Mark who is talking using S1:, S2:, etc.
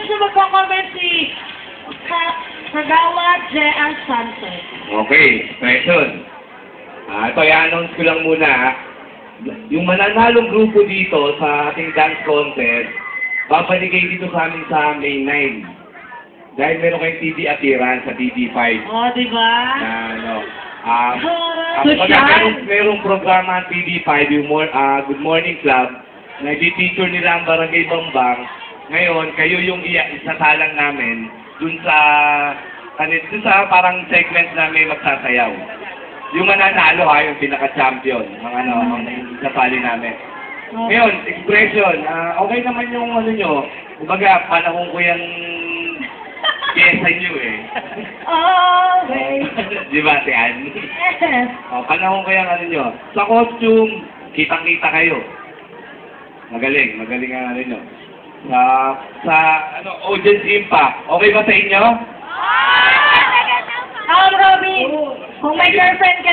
S1: next na magkakamit si Kagawa J.R. Santos.
S2: Okay, question. Ito, i-announce ko lang muna. Yung mananalong grupo dito sa ating dance contest, babalik dito sa amin sa May 9. Dahil meron kayong TV appearance sa TV5.
S1: Oh, di ba?
S2: Merong programa ang TV5, yung Good Morning Club, na i-feature nila ang Barangay Bambang. Ngayon, kayo yung isasalang namin dun sa parang segment na may magsasayaw. Yung mananalo yung pinaka-champion, ang isasali namin. Ngayon, expression, okay naman yung nyo, kumbaga, panahon ko yung pyesa nyo
S1: Okay.
S2: Di ba, si Annie?
S1: Yes.
S2: Panahon ko yung nyo. Sa costume, kitang-kita kayo. Magaling ang nyo. Sa audience impact, okay ba sa inyo?
S1: Robin, kung may girlfriend ka